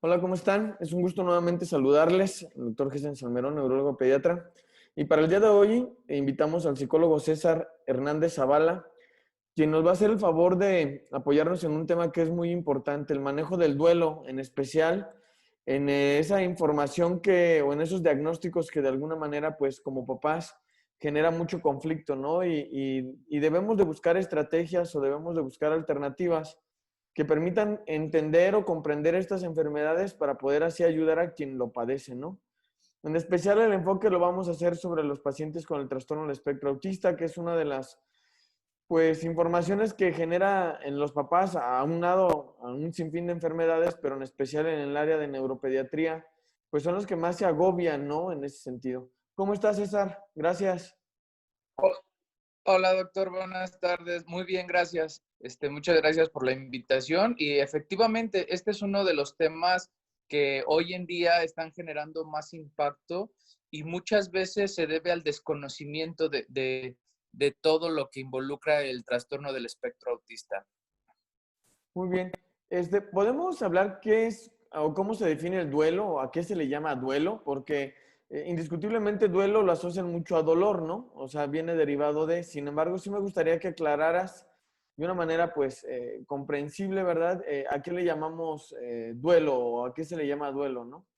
Hola, ¿cómo están? Es un gusto nuevamente saludarles, el doctor Jesús Salmerón, neurólogo pediatra. Y para el día de hoy invitamos al psicólogo César Hernández Zavala, quien nos va a hacer el favor de apoyarnos en un tema que es muy importante, el manejo del duelo, en especial en esa información o en esos diagnósticos que de alguna manera, pues como papás, genera mucho conflicto, ¿no? Y debemos de buscar estrategias o debemos de buscar alternativas que permitan entender o comprender estas enfermedades para poder así ayudar a quien lo padece, ¿no? En especial el enfoque lo vamos a hacer sobre los pacientes con el trastorno del espectro autista, que es una de las, pues, informaciones que genera en los papás, aunado a un sinfín de enfermedades, pero en especial en el área de neuropediatría, pues son los que más se agobian, ¿no? En ese sentido. ¿Cómo estás, César? Gracias. Ho- Hola, doctor, buenas tardes. Muy bien, gracias. Muchas gracias por la invitación y efectivamente, este es uno de los temas que hoy en día están generando más impacto y muchas veces se debe al desconocimiento de todo lo que involucra el trastorno del espectro autista. Muy bien. ¿Podemos hablar qué es o cómo se define el duelo o a qué se le llama duelo? Porque indiscutiblemente duelo lo asocian mucho a dolor, ¿no? O sea, viene derivado de. Sin embargo, sí me gustaría que aclararas de una manera, pues, comprensible, ¿verdad? ¿A qué le llamamos duelo o a qué se le llama duelo, ¿no?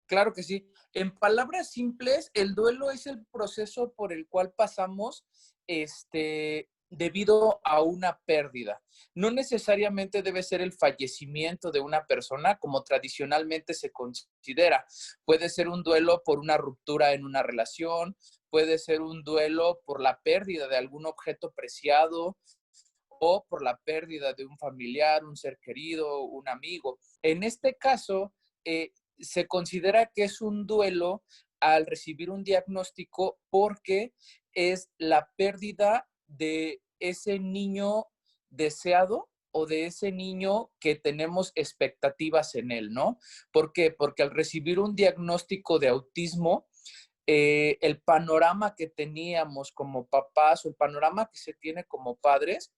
Claro que sí. En palabras simples, el duelo es el proceso por el cual pasamos debido a una pérdida. No necesariamente debe ser el fallecimiento de una persona como tradicionalmente se considera. Puede ser un duelo por una ruptura en una relación, puede ser un duelo por la pérdida de algún objeto preciado o por la pérdida de un familiar, un ser querido, un amigo. En este caso, se considera que es un duelo al recibir un diagnóstico porque es la pérdida de ese niño deseado o de ese niño que tenemos expectativas en él, ¿no? ¿Por qué? Porque al recibir un diagnóstico de autismo, el panorama que teníamos como papás o el panorama que se tiene como padres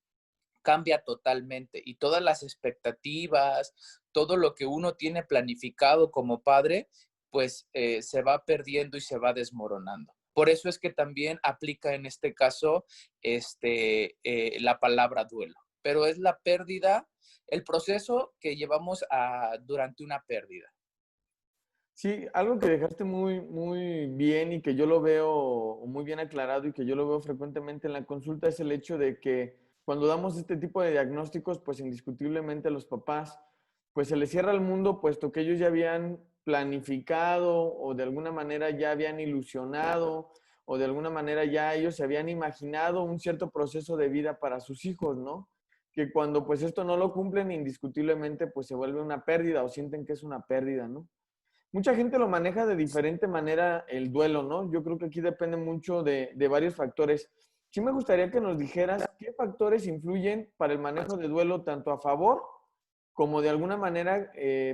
cambia totalmente y todas las expectativas, todo lo que uno tiene planificado como padre, pues se va perdiendo y se va desmoronando. Por eso es que también aplica en este caso la palabra duelo, pero es la pérdida, el proceso que llevamos durante una pérdida. Sí, algo que dejaste muy, muy bien y que yo lo veo muy bien aclarado y que yo lo veo frecuentemente en la consulta es el hecho de que cuando damos este tipo de diagnósticos, pues indiscutiblemente a los papás, pues se les cierra el mundo, puesto que ellos ya habían planificado o de alguna manera ya habían ilusionado o de alguna manera ya ellos se habían imaginado un cierto proceso de vida para sus hijos, ¿no? Que cuando pues esto no lo cumplen, indiscutiblemente pues se vuelve una pérdida o sienten que es una pérdida, ¿no? Mucha gente lo maneja de diferente manera el duelo, ¿no? Yo creo que aquí depende mucho de varios factores. Sí me gustaría que nos dijeras qué factores influyen para el manejo de duelo tanto a favor como de alguna manera,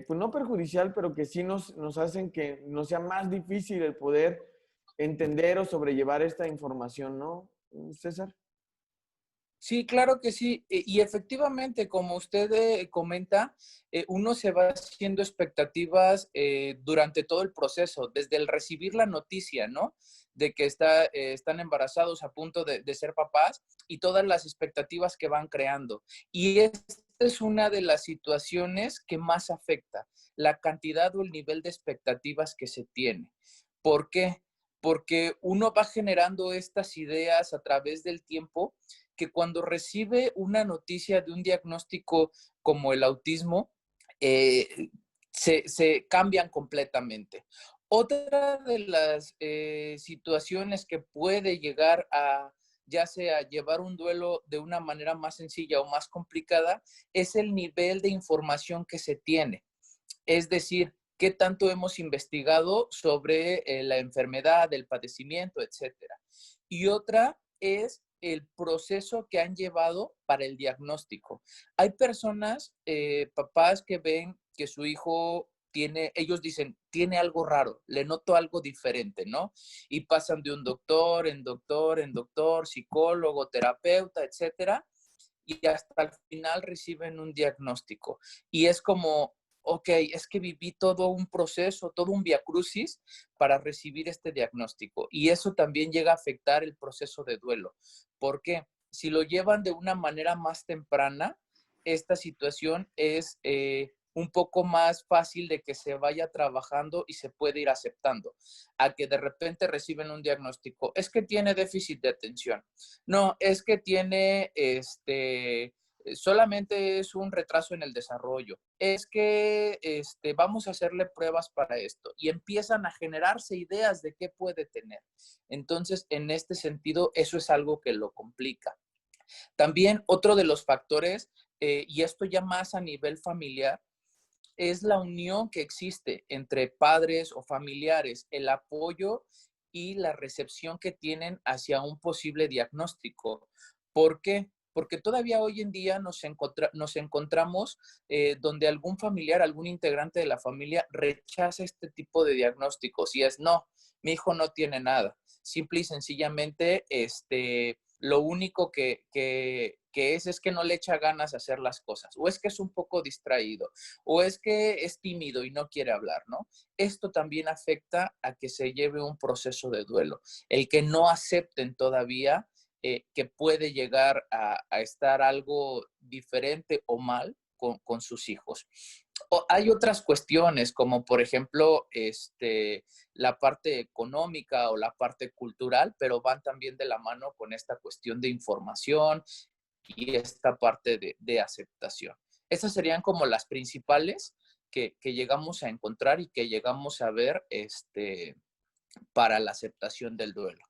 pues no perjudicial, pero que sí nos hacen que nos sea más difícil el poder entender o sobrellevar esta información, ¿no, César? Sí, claro que sí. Y efectivamente, como usted comenta, uno se va haciendo expectativas durante todo el proceso, desde el recibir la noticia, ¿no? De que están embarazados a punto de ser papás y todas las expectativas que van creando. Y esta es una de las situaciones que más afecta, la cantidad o el nivel de expectativas que se tiene. ¿Por qué? Porque uno va generando estas ideas a través del tiempo que cuando recibe una noticia de un diagnóstico como el autismo, se cambian completamente. Otra de las situaciones que puede llegar a ya sea llevar un duelo de una manera más sencilla o más complicada, es el nivel de información que se tiene. Es decir, qué tanto hemos investigado sobre la enfermedad, el padecimiento, etcétera. Y otra es el proceso que han llevado para el diagnóstico. Hay personas, papás que ven que su hijo tiene, ellos dicen, tiene algo raro, le noto algo diferente, ¿no? Y pasan de un doctor, en doctor, en doctor, psicólogo, terapeuta, etcétera, y hasta el final reciben un diagnóstico. Y es como, ok, es que viví todo un proceso, todo un viacrucis para recibir este diagnóstico. Y eso también llega a afectar el proceso de duelo. ¿Por qué? Si lo llevan de una manera más temprana, esta situación es un poco más fácil de que se vaya trabajando y se puede ir aceptando, a que de repente reciben un diagnóstico. Es que tiene déficit de atención. No, es que tiene solamente es un retraso en el desarrollo. Es que vamos a hacerle pruebas para esto y empiezan a generarse ideas de qué puede tener. Entonces, en este sentido, eso es algo que lo complica. También otro de los factores, y esto ya más a nivel familiar, es la unión que existe entre padres o familiares, el apoyo y la recepción que tienen hacia un posible diagnóstico. ¿Por qué? Porque todavía hoy en día nos encontramos donde algún familiar, algún integrante de la familia rechaza este tipo de diagnósticos y es, no, mi hijo no tiene nada. Simple y sencillamente, lo único que es que no le echa ganas a hacer las cosas, o es que es un poco distraído, o es que es tímido y no quiere hablar, ¿no? Esto también afecta a que se lleve un proceso de duelo. El que no acepten todavía que puede llegar a estar algo diferente o mal con sus hijos. Hay otras cuestiones, como por ejemplo, la parte económica o la parte cultural, pero van también de la mano con esta cuestión de información y esta parte de aceptación. Esas serían como las principales que llegamos a encontrar y que llegamos a ver para la aceptación del duelo.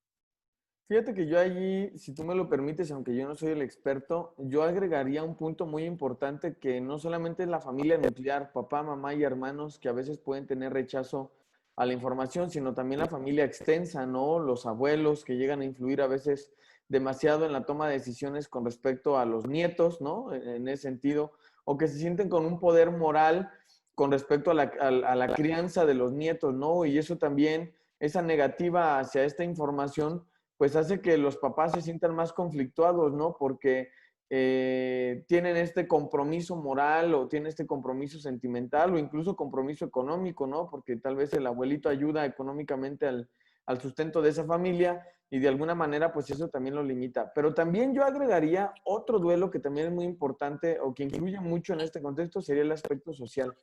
Fíjate que yo allí, si tú me lo permites, aunque yo no soy el experto, yo agregaría un punto muy importante que no solamente es la familia nuclear, papá, mamá y hermanos, que a veces pueden tener rechazo a la información, sino también la familia extensa, ¿no? Los abuelos que llegan a influir a veces demasiado en la toma de decisiones con respecto a los nietos, ¿no? En ese sentido, o que se sienten con un poder moral con respecto a la crianza de los nietos, ¿no? Y eso también, esa negativa hacia esta información pues hace que los papás se sientan más conflictuados, ¿no? Porque tienen este compromiso moral o tienen este compromiso sentimental o incluso compromiso económico, ¿no? Porque tal vez el abuelito ayuda económicamente al sustento de esa familia y de alguna manera pues eso también lo limita. Pero también yo agregaría otro duelo que también es muy importante o que influye mucho en este contexto sería el aspecto social.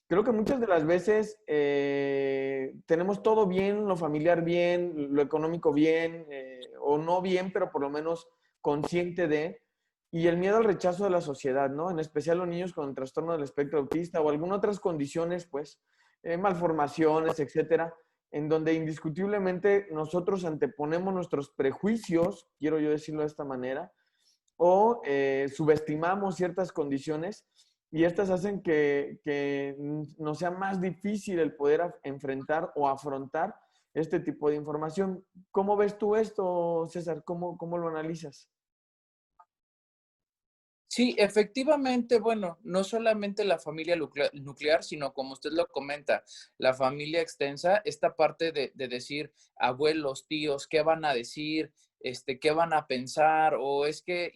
Creo que muchas de las veces tenemos todo bien, lo familiar bien, lo económico bien, o no bien, pero por lo menos consciente de, y el miedo al rechazo de la sociedad, ¿no? En especial los niños con trastorno del espectro autista o algunas otras condiciones, pues, malformaciones, etcétera, en donde indiscutiblemente nosotros anteponemos nuestros prejuicios, quiero yo decirlo de esta manera, o subestimamos ciertas condiciones y estas hacen que nos sea más difícil el poder enfrentar o afrontar este tipo de información. ¿Cómo ves tú esto, César? ¿Cómo lo analizas? Sí, efectivamente, bueno, no solamente la familia nuclear, sino como usted lo comenta, la familia extensa, esta parte de decir abuelos, tíos, ¿qué van a decir? ¿Qué van a pensar? O es que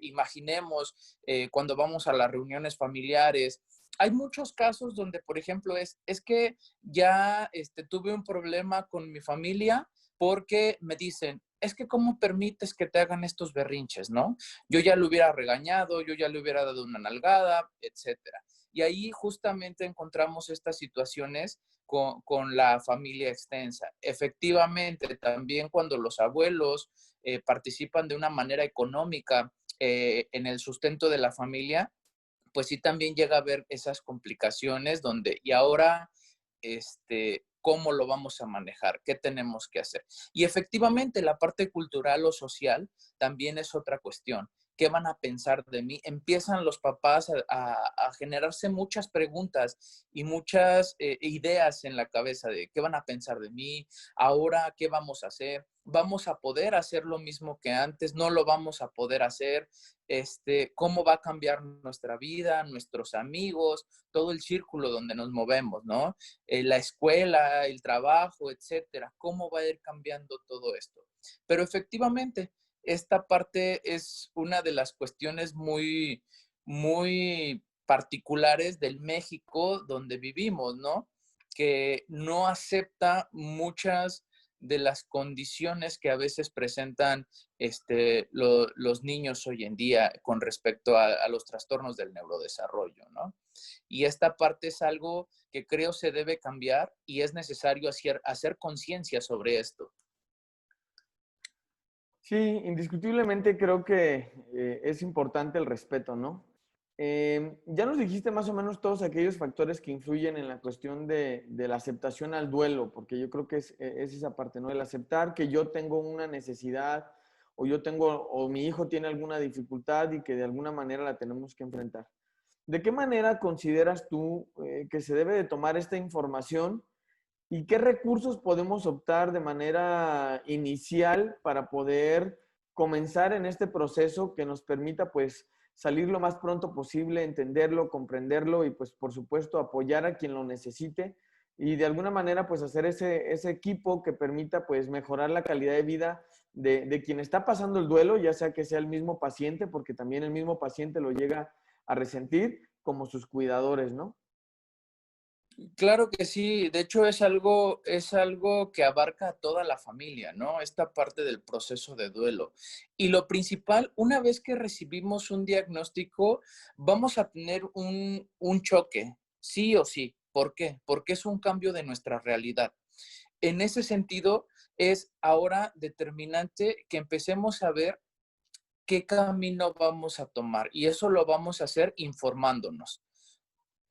imaginemos cuando vamos a las reuniones familiares. Hay muchos casos donde, por ejemplo, es que ya tuve un problema con mi familia porque me dicen, es que ¿cómo permites que te hagan estos berrinches, no? Yo ya lo hubiera regañado, yo ya le hubiera dado una nalgada, etcétera. Y ahí justamente encontramos estas situaciones con la familia extensa. Efectivamente, también cuando los abuelos participan de una manera económica en el sustento de la familia, pues sí también llega a haber esas complicaciones donde, y ahora, ¿cómo lo vamos a manejar? ¿Qué tenemos que hacer? Y efectivamente, la parte cultural o social también es otra cuestión. ¿Qué van a pensar de mí? Empiezan los papás a generarse muchas preguntas y muchas ideas en la cabeza de qué van a pensar de mí, ahora qué vamos a hacer, vamos a poder hacer lo mismo que antes, no lo vamos a poder hacer, cómo va a cambiar nuestra vida, nuestros amigos, todo el círculo donde nos movemos, ¿no? La escuela, el trabajo, etcétera, cómo va a ir cambiando todo esto. Pero efectivamente, esta parte es una de las cuestiones muy particulares del México donde vivimos, ¿no? Que no acepta muchas de las condiciones que a veces presentan los niños hoy en día con respecto a los trastornos del neurodesarrollo, ¿no? Y esta parte es algo que creo se debe cambiar y es necesario hacer conciencia sobre esto. Sí, indiscutiblemente creo que es importante el respeto, ¿no? Ya nos dijiste más o menos todos aquellos factores que influyen en la cuestión de la aceptación al duelo, porque yo creo que es esa parte, ¿no? El aceptar que yo tengo una necesidad o yo tengo, o mi hijo tiene alguna dificultad y que de alguna manera la tenemos que enfrentar. ¿De qué manera consideras tú que se debe de tomar esta información y qué recursos podemos optar de manera inicial para poder comenzar en este proceso que nos permita pues salir lo más pronto posible, entenderlo, comprenderlo y pues por supuesto apoyar a quien lo necesite y de alguna manera pues hacer ese equipo que permita pues mejorar la calidad de vida de quien está pasando el duelo, ya sea que sea el mismo paciente, porque también el mismo paciente lo llega a resentir, como sus cuidadores, ¿no? Claro que sí, de hecho es algo que abarca a toda la familia, ¿no? Esta parte del proceso de duelo. Y lo principal, una vez que recibimos un diagnóstico, vamos a tener un choque, sí o sí. ¿Por qué? Porque es un cambio de nuestra realidad. En ese sentido, es ahora determinante que empecemos a ver qué camino vamos a tomar. Y eso lo vamos a hacer informándonos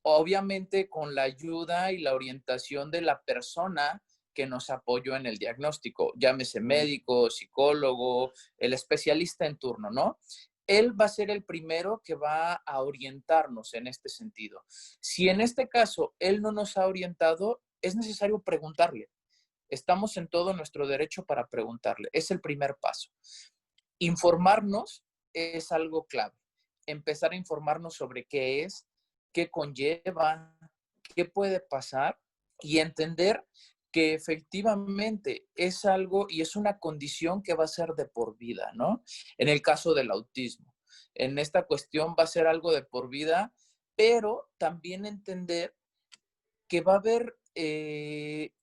obviamente con la ayuda y la orientación de la persona que nos apoyó en el diagnóstico, llámese médico, psicólogo, el especialista en turno, ¿no? Él va a ser el primero que va a orientarnos en este sentido. Si en este caso él no nos ha orientado, es necesario preguntarle. Estamos en todo nuestro derecho para preguntarle. Es el primer paso. Informarnos es algo clave. Empezar a informarnos sobre qué es, qué conlleva, qué puede pasar y entender que efectivamente es algo y es una condición que va a ser de por vida, ¿no? En el caso del autismo. En esta cuestión va a ser algo de por vida, pero también entender que va a haber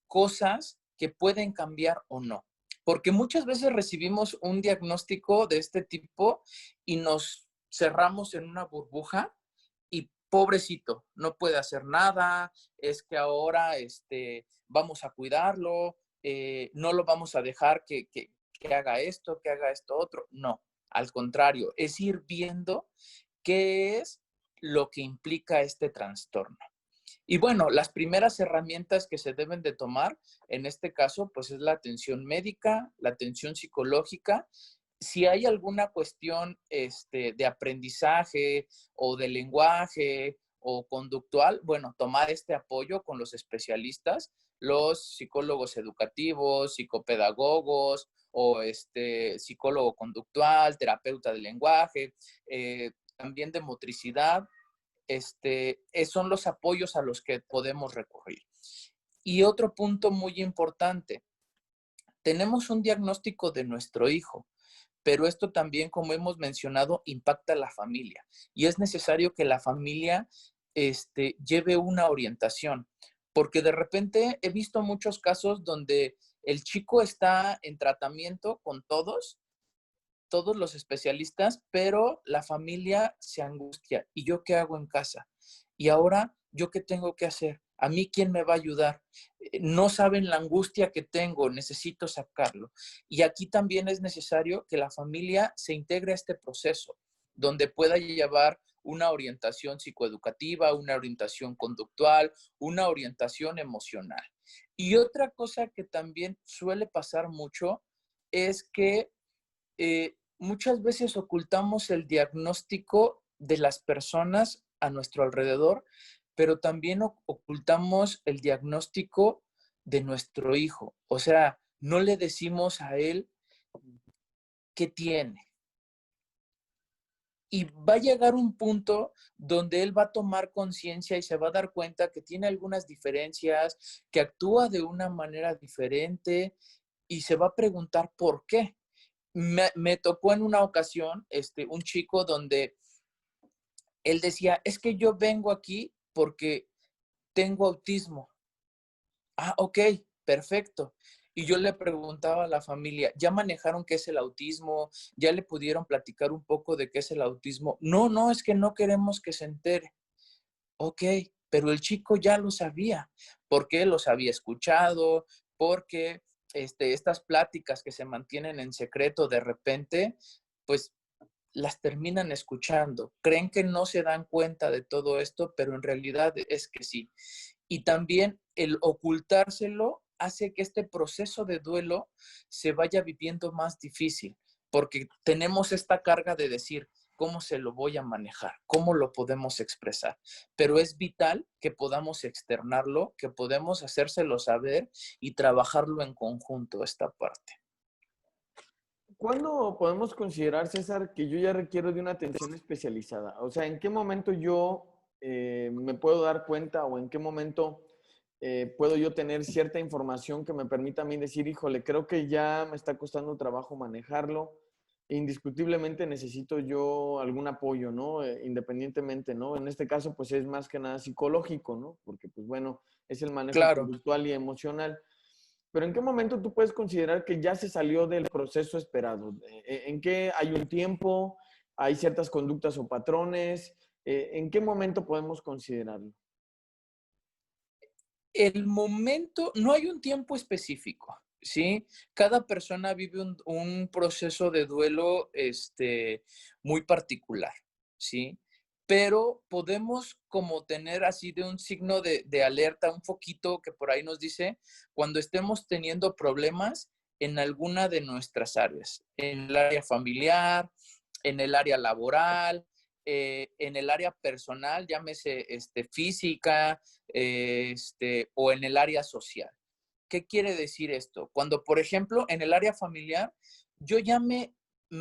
cosas que pueden cambiar o no. Porque muchas veces recibimos un diagnóstico de este tipo y nos cerramos en una burbuja y pobrecito, no puede hacer nada, es que ahora vamos a cuidarlo, no lo vamos a dejar que haga esto, que haga esto otro. No, al contrario, es ir viendo qué es lo que implica este trastorno. Y bueno, las primeras herramientas que se deben de tomar en este caso, pues es la atención médica, la atención psicológica. Si hay alguna cuestión de aprendizaje o de lenguaje o conductual, bueno, tomar este apoyo con los especialistas, los psicólogos educativos, psicopedagogos o psicólogo conductual, terapeuta del lenguaje, también de motricidad son los apoyos a los que podemos recurrir. Y otro punto muy importante, tenemos un diagnóstico de nuestro hijo, pero esto también, como hemos mencionado, impacta a la familia y es necesario que la familia lleve una orientación, porque de repente he visto muchos casos donde el chico está en tratamiento con todos los especialistas, pero la familia se angustia. ¿Y yo qué hago en casa? Y ahora, ¿yo qué tengo que hacer? ¿A mí quién me va a ayudar? No saben la angustia que tengo, necesito sacarlo. Y aquí también es necesario que la familia se integre a este proceso, donde pueda llevar una orientación psicoeducativa, una orientación conductual, una orientación emocional. Y otra cosa que también suele pasar mucho es que muchas veces ocultamos el diagnóstico de las personas a nuestro alrededor, pero también ocultamos el diagnóstico de nuestro hijo. O sea, no le decimos a él qué tiene. Y va a llegar un punto donde él va a tomar conciencia y se va a dar cuenta que tiene algunas diferencias, que actúa de una manera diferente y se va a preguntar por qué. Me tocó en una ocasión un chico donde Él decía, es que yo vengo aquí porque tengo autismo. Ah, ok, perfecto. Y yo le preguntaba a la familia, ¿ya manejaron qué es el autismo? ¿Ya le pudieron platicar un poco de qué es el autismo? No, no, es que no queremos que se entere. Ok, pero el chico ya lo sabía, porque los había escuchado, porque estas pláticas que se mantienen en secreto de repente, pues las terminan escuchando. Creen que no se dan cuenta de todo esto, pero en realidad es que sí. Y también el ocultárselo hace que este proceso de duelo se vaya viviendo más difícil, porque tenemos esta carga de decir, ¿cómo se lo voy a manejar? ¿Cómo lo podemos expresar? Pero es vital que podamos externarlo, que podemos hacérselo saber y trabajarlo en conjunto esta parte. ¿Cuándo podemos considerar, César, que yo ya requiero de una atención especializada? O sea, ¿en qué momento yo me puedo dar cuenta o en qué momento puedo yo tener cierta información que me permita a mí decir, híjole, creo que ya me está costando trabajo manejarlo? Indiscutiblemente necesito yo algún apoyo, ¿no? Independientemente, ¿no? En este caso, pues es más que nada psicológico, ¿no? Porque, pues bueno, es el manejo Claro. conductual y emocional. Pero ¿en qué momento tú puedes considerar que ya se salió del proceso esperado? ¿En qué hay un tiempo? ¿Hay ciertas conductas o patrones? ¿En qué momento podemos considerarlo? El momento, no hay un tiempo específico, ¿sí? Cada persona vive un proceso de duelo muy particular, ¿sí? Pero podemos como tener así de un signo de alerta, un foquito que por ahí nos dice cuando estemos teniendo problemas en alguna de nuestras áreas, en el área familiar, en el área laboral, en el área personal, llámese física, o en el área social. ¿Qué quiere decir esto? Cuando, por ejemplo, en el área familiar, yo ya me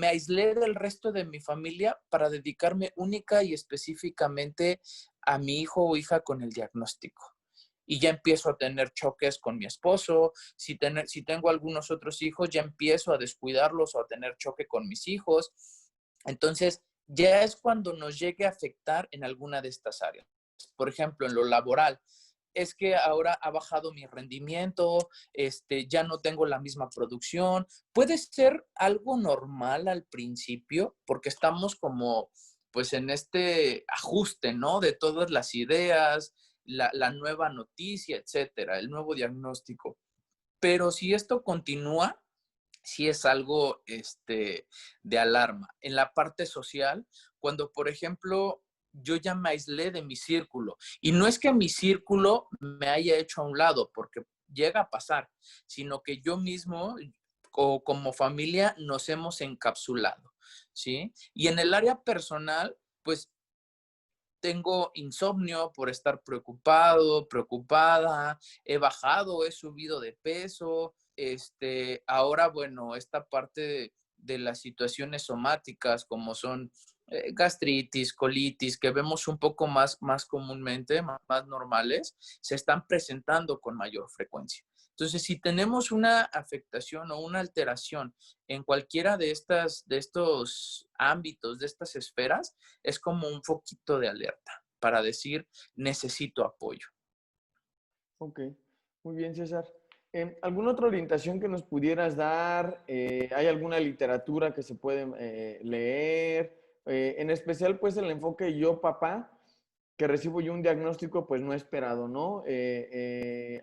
aislé del resto de mi familia para dedicarme única y específicamente a mi hijo o hija con el diagnóstico. Y ya empiezo a tener choques con mi esposo. Si tengo algunos otros hijos, ya empiezo a descuidarlos o a tener choque con mis hijos. Entonces, ya es cuando nos llegue a afectar en alguna de estas áreas. Por ejemplo, en lo laboral, es que ahora ha bajado mi rendimiento, ya no tengo la misma producción. Puede ser algo normal al principio, porque estamos como, pues, en este ajuste, ¿no? De todas las ideas, la nueva noticia, etcétera, el nuevo diagnóstico. Pero si esto continúa, sí es algo de alarma. En la parte social, cuando, por ejemplo, yo ya me aislé de mi círculo, y no es que mi círculo me haya hecho a un lado, porque llega a pasar, sino que yo mismo o como familia nos hemos encapsulado, ¿sí? Y en el área personal, pues tengo insomnio por estar preocupado, preocupada, he bajado, he subido de peso, ahora, bueno, esta parte de las situaciones somáticas como son gastritis, colitis, que vemos un poco más comúnmente, más normales, se están presentando con mayor frecuencia. Entonces, si tenemos una afectación o una alteración en cualquiera de estos ámbitos, de estas esferas, es como un foquito de alerta para decir, necesito apoyo. Ok, muy bien, César. ¿Alguna otra orientación que nos pudieras dar? ¿Hay alguna literatura que se puede leer? En especial, pues, el enfoque yo, papá, que recibo yo un diagnóstico, pues, no esperado, ¿no?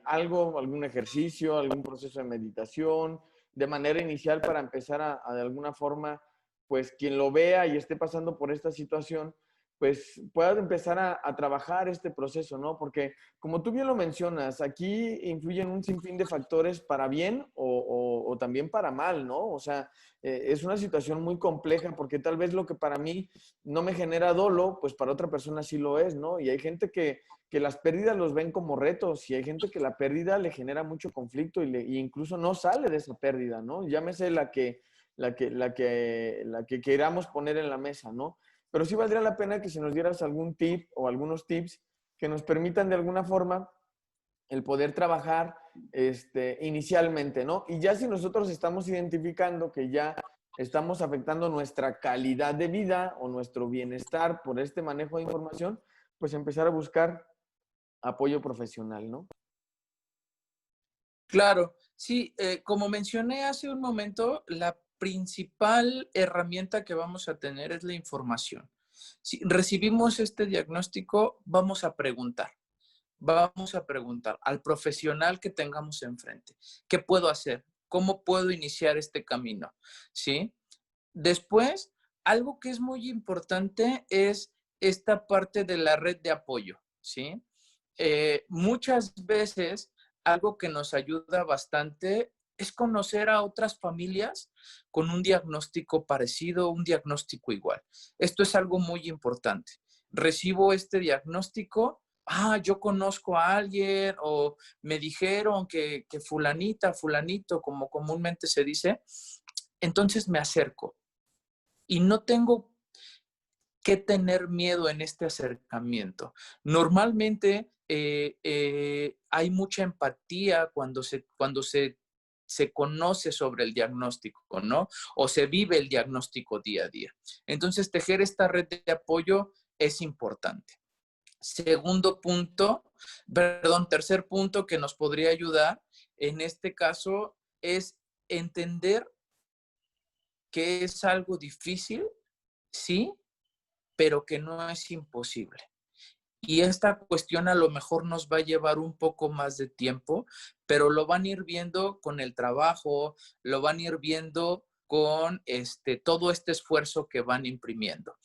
Algún ejercicio, algún proceso de meditación, de manera inicial para empezar a de alguna forma, pues, quien lo vea y esté pasando por esta situación, pues, pueda empezar a trabajar este proceso, ¿no? Porque como tú bien lo mencionas, aquí influyen un sinfín de factores para bien o también para mal, ¿no? O sea, es una situación muy compleja porque tal vez lo que para mí no me genera dolo, pues para otra persona sí lo es, ¿no? Y hay gente que las pérdidas los ven como retos y hay gente que la pérdida le genera mucho conflicto y incluso no sale de esa pérdida, ¿no? Llámese la que queramos poner en la mesa, ¿no? Pero sí valdría la pena que si nos dieras algún tip o algunos tips que nos permitan de alguna forma el poder trabajar inicialmente, ¿no? Y ya si nosotros estamos identificando que ya estamos afectando nuestra calidad de vida o nuestro bienestar por este manejo de información, pues empezar a buscar apoyo profesional, ¿no? Claro, sí, como mencioné hace un momento, la principal herramienta que vamos a tener es la información. Si recibimos este diagnóstico, vamos a preguntar al profesional que tengamos enfrente, ¿qué puedo hacer? ¿Cómo puedo iniciar este camino? ¿Sí? Después, algo que es muy importante es esta parte de la red de apoyo, ¿sí? Muchas veces algo que nos ayuda bastante es conocer a otras familias con un diagnóstico parecido, un diagnóstico igual. Esto es algo muy importante. Recibo este diagnóstico, yo conozco a alguien o me dijeron que fulanita, fulanito, como comúnmente se dice, entonces me acerco y no tengo que tener miedo en este acercamiento. Normalmente hay mucha empatía cuando se conoce sobre el diagnóstico, ¿no? O se vive el diagnóstico día a día. Entonces, tejer esta red de apoyo es importante. Tercer punto que nos podría ayudar en este caso es entender que es algo difícil, sí, pero que no es imposible. Y esta cuestión a lo mejor nos va a llevar un poco más de tiempo, pero lo van a ir viendo con el trabajo, lo van a ir viendo con todo este esfuerzo que van imprimiendo.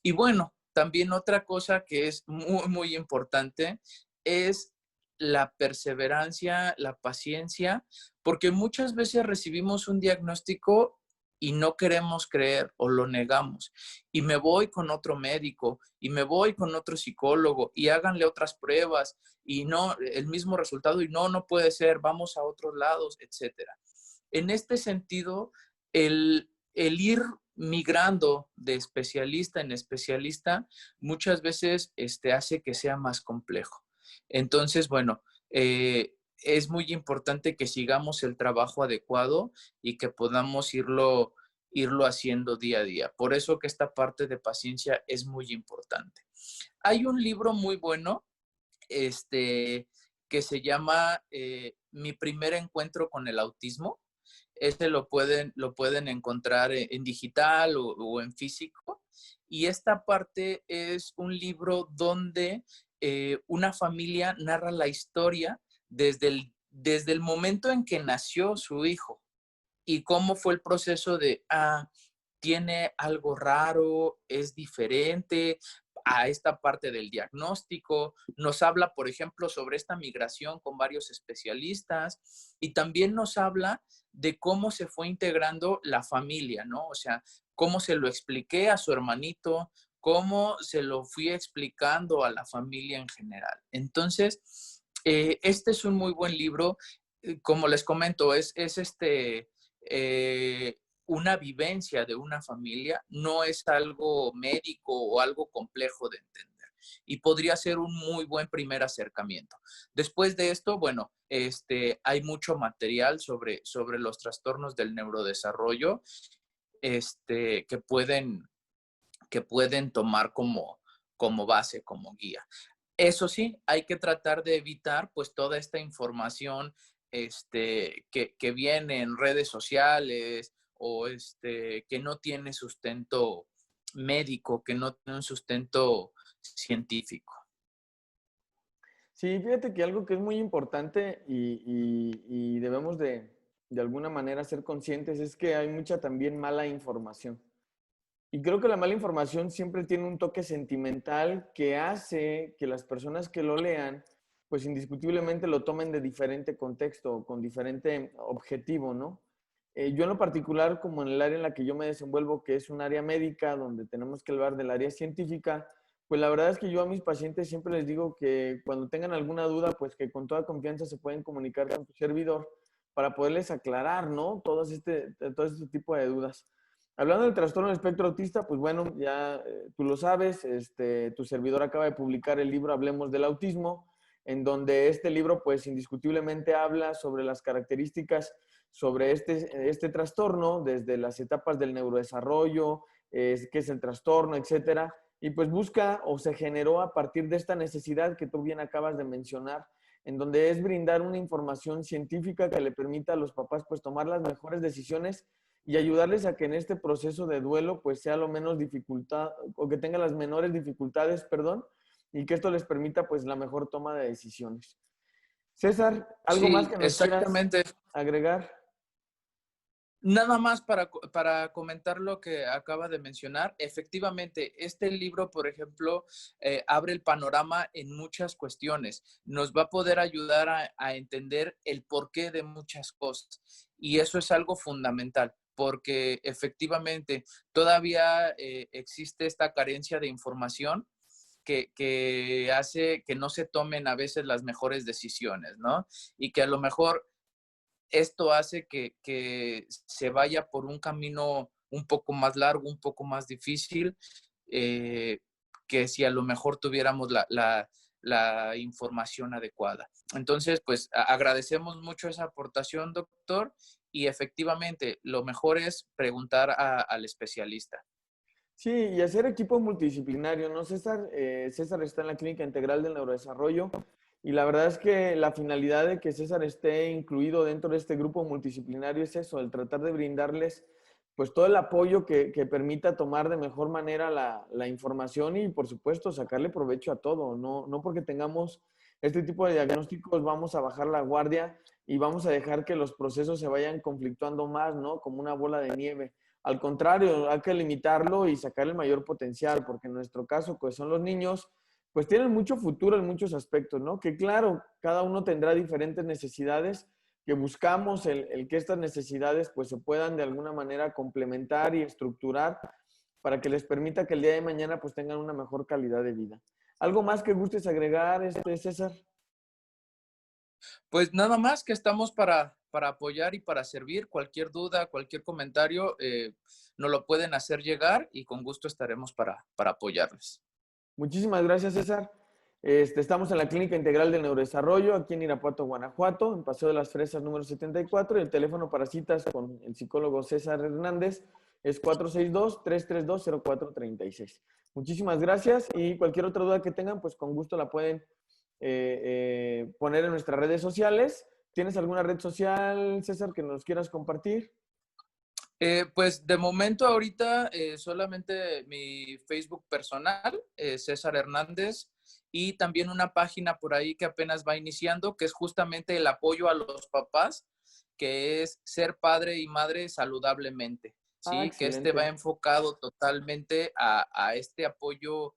Y bueno, también otra cosa que es muy, muy importante es la perseverancia, la paciencia, porque muchas veces recibimos un diagnóstico y no queremos creer o lo negamos. Y me voy con otro médico y me voy con otro psicólogo y háganle otras pruebas y no, el mismo resultado y no, no puede ser, vamos a otros lados, etcétera. En este sentido, el ir migrando de especialista en especialista muchas veces hace que sea más complejo. Entonces, bueno, es muy importante que sigamos el trabajo adecuado y que podamos irlo haciendo día a día. Por eso que esta parte de paciencia es muy importante. Hay un libro muy bueno que se llama Mi primer encuentro con el autismo. Este lo pueden encontrar en digital o en físico. Y esta parte es un libro donde una familia narra la historia desde el momento en que nació su hijo y cómo fue el proceso de, tiene algo raro, es diferente a esta parte del diagnóstico. Nos habla, por ejemplo, sobre esta migración con varios especialistas y también nos habla de cómo se fue integrando la familia, ¿no? O sea, cómo se lo expliqué a su hermanito, cómo se lo fui explicando a la familia en general. Entonces, este es un muy buen libro. Como les comento, es una vivencia de una familia, no es algo médico o algo complejo de entender. Y podría ser un muy buen primer acercamiento. Después de esto, bueno, hay mucho material sobre los trastornos del neurodesarrollo que pueden tomar como base, como guía. Eso sí, hay que tratar de evitar pues toda esta información que viene en redes sociales o que no tiene sustento médico, que no tiene un sustento científico. Sí, fíjate que algo que es muy importante y debemos de alguna manera ser conscientes es que hay mucha también mala información. Y creo que la mala información siempre tiene un toque sentimental que hace que las personas que lo lean, pues indiscutiblemente lo tomen de diferente contexto, con diferente objetivo, ¿no? Yo en lo particular, como en el área en la que yo me desenvuelvo, que es un área médica, donde tenemos que hablar del área científica, pues la verdad es que yo a mis pacientes siempre les digo que cuando tengan alguna duda, pues que con toda confianza se pueden comunicar con tu servidor para poderles aclarar, ¿no? Todo este tipo de dudas. Hablando del trastorno del espectro autista, pues bueno, ya tú lo sabes, tu servidor acaba de publicar el libro Hablemos del Autismo, en donde este libro pues indiscutiblemente habla sobre las características sobre este trastorno, desde las etapas del neurodesarrollo, qué es el trastorno, etcétera, y pues busca o se generó a partir de esta necesidad que tú bien acabas de mencionar, en donde es brindar una información científica que le permita a los papás pues tomar las mejores decisiones y ayudarles a que en este proceso de duelo pues sea lo menos dificultad o que tenga las menores dificultades, perdón, y que esto les permita pues la mejor toma de decisiones. César, ¿algo más Sí, que nos quieras exactamente. agregar? Nada más para comentar lo que acaba de mencionar. Efectivamente, este libro, por ejemplo, abre el panorama en muchas cuestiones. Nos va a poder ayudar a entender el porqué de muchas cosas. Y eso es algo fundamental, porque efectivamente todavía existe esta carencia de información que hace que no se tomen a veces las mejores decisiones, ¿no? Y que a lo mejor esto hace que se vaya por un camino un poco más largo, un poco más difícil, eh, que si a lo mejor tuviéramos la información adecuada. Entonces, pues agradecemos mucho esa aportación, doctor, y efectivamente lo mejor es preguntar al especialista. Sí, y hacer equipo multidisciplinario, ¿no? César, César está en la Clínica Integral del Neurodesarrollo y la verdad es que la finalidad de que César esté incluido dentro de este grupo multidisciplinario es eso, el tratar de brindarles pues todo el apoyo que permita tomar de mejor manera la información y por supuesto sacarle provecho a todo, no, no porque tengamos este tipo de diagnósticos vamos a bajar la guardia y vamos a dejar que los procesos se vayan conflictuando más, ¿no? Como una bola de nieve. Al contrario, hay que limitarlo y sacar el mayor potencial, porque en nuestro caso, pues son los niños, pues tienen mucho futuro en muchos aspectos, ¿no? Que claro, cada uno tendrá diferentes necesidades, que buscamos el que estas necesidades pues se puedan de alguna manera complementar y estructurar para que les permita que el día de mañana pues tengan una mejor calidad de vida. ¿Algo más que gustes agregar, César? Pues nada más que estamos para apoyar y para servir. Cualquier duda, cualquier comentario, nos lo pueden hacer llegar y con gusto estaremos para apoyarles. Muchísimas gracias, César. Estamos en la Clínica Integral del Neurodesarrollo, aquí en Irapuato, Guanajuato, en Paseo de las Fresas número 74. Y el teléfono para citas con el psicólogo César Hernández es 462-332-0436. Muchísimas gracias y cualquier otra duda que tengan, pues con gusto la pueden poner en nuestras redes sociales. ¿Tienes alguna red social, César, que nos quieras compartir? Pues de momento ahorita solamente mi Facebook personal, César Hernández, y también una página por ahí que apenas va iniciando, que es justamente el apoyo a los papás, que es ser padre y madre saludablemente, Ah, ¿sí? Que este va excelente. enfocado totalmente a este apoyo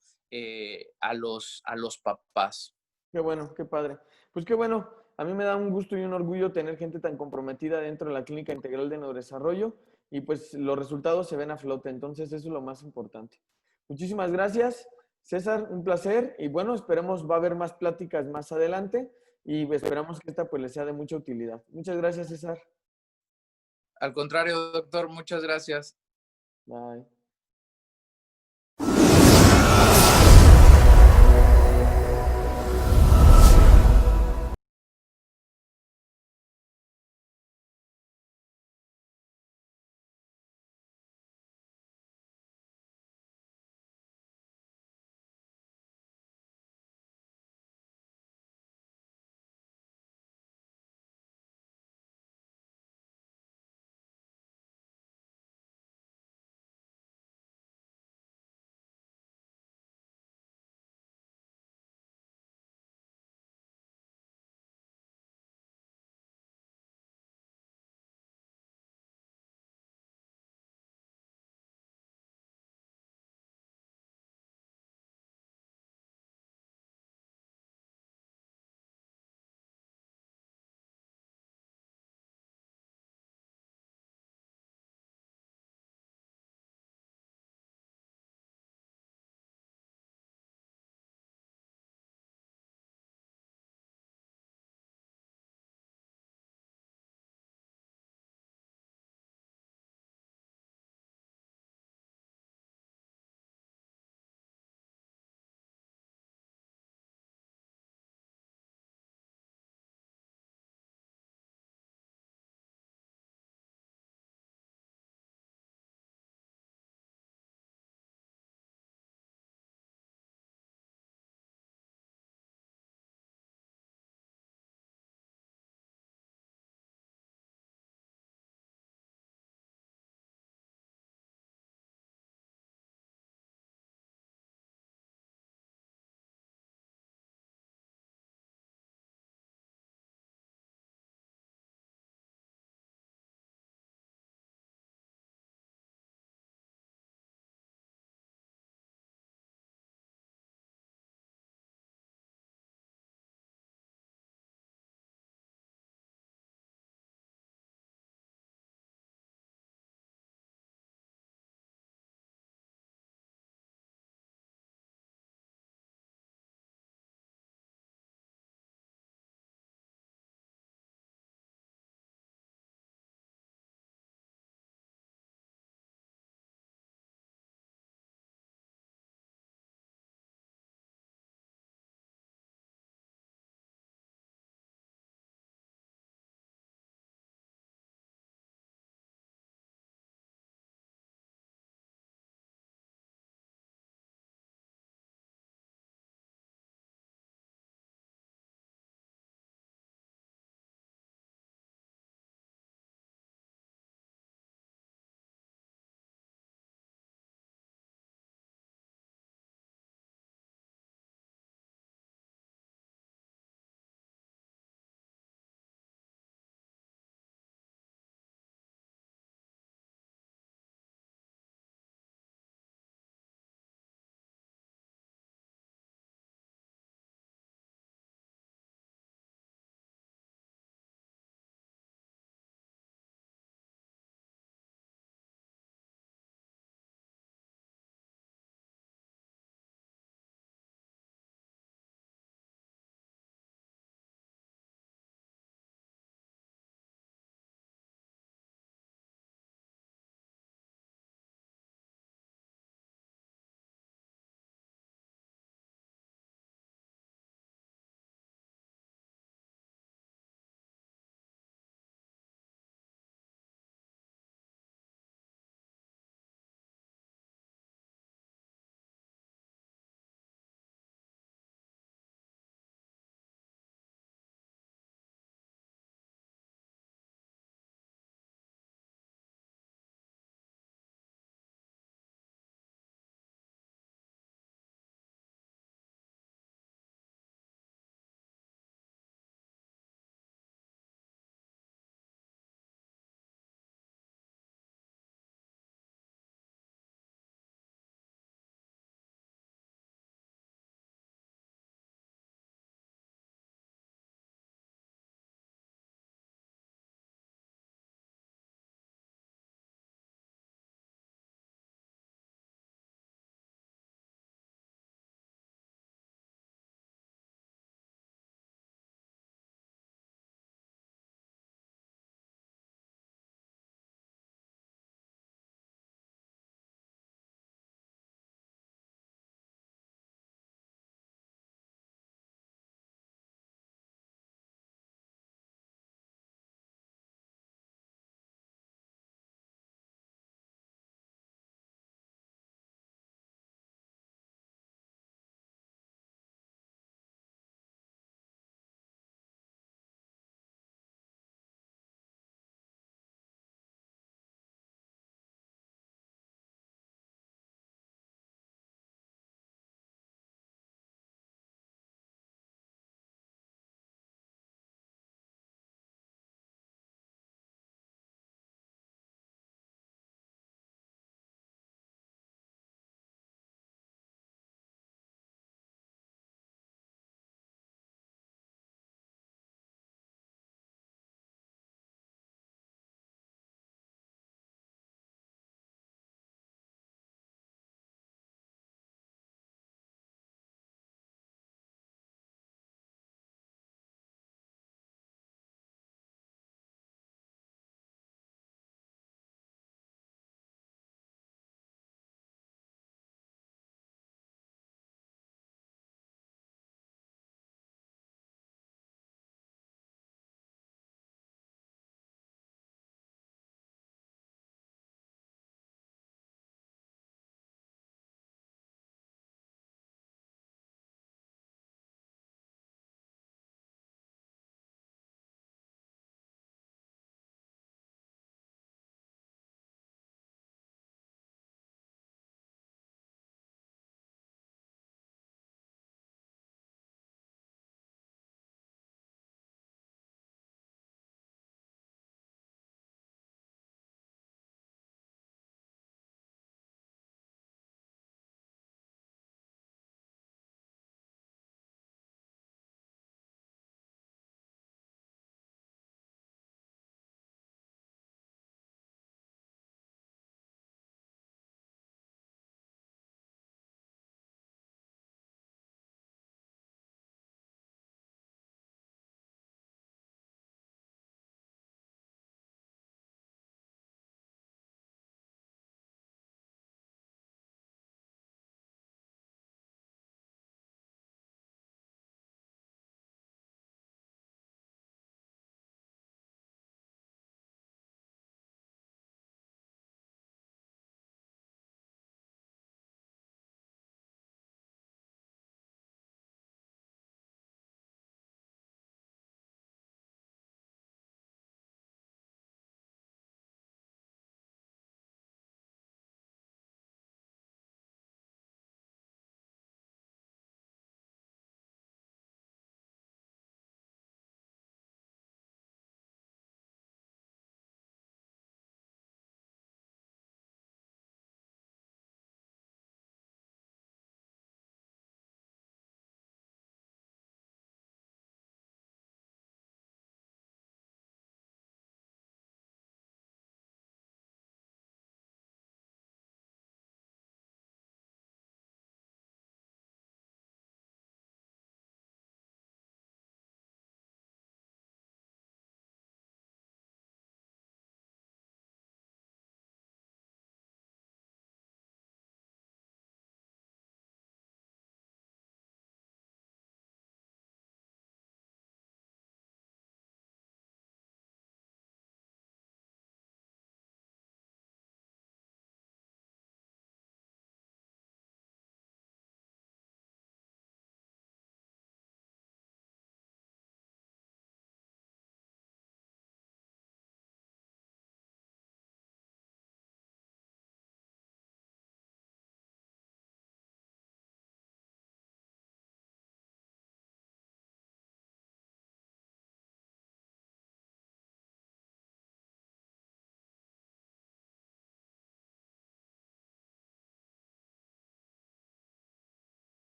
a los papás. Qué bueno, qué padre. Pues qué bueno, a mí me da un gusto y un orgullo tener gente tan comprometida dentro de la Clínica Integral de Neurodesarrollo y pues los resultados se ven a flote, entonces eso es lo más importante. Muchísimas gracias, César, un placer y bueno, esperemos va a haber más pláticas más adelante y esperamos que esta pues les sea de mucha utilidad. Muchas gracias, César. Al contrario, doctor, muchas gracias. Bye.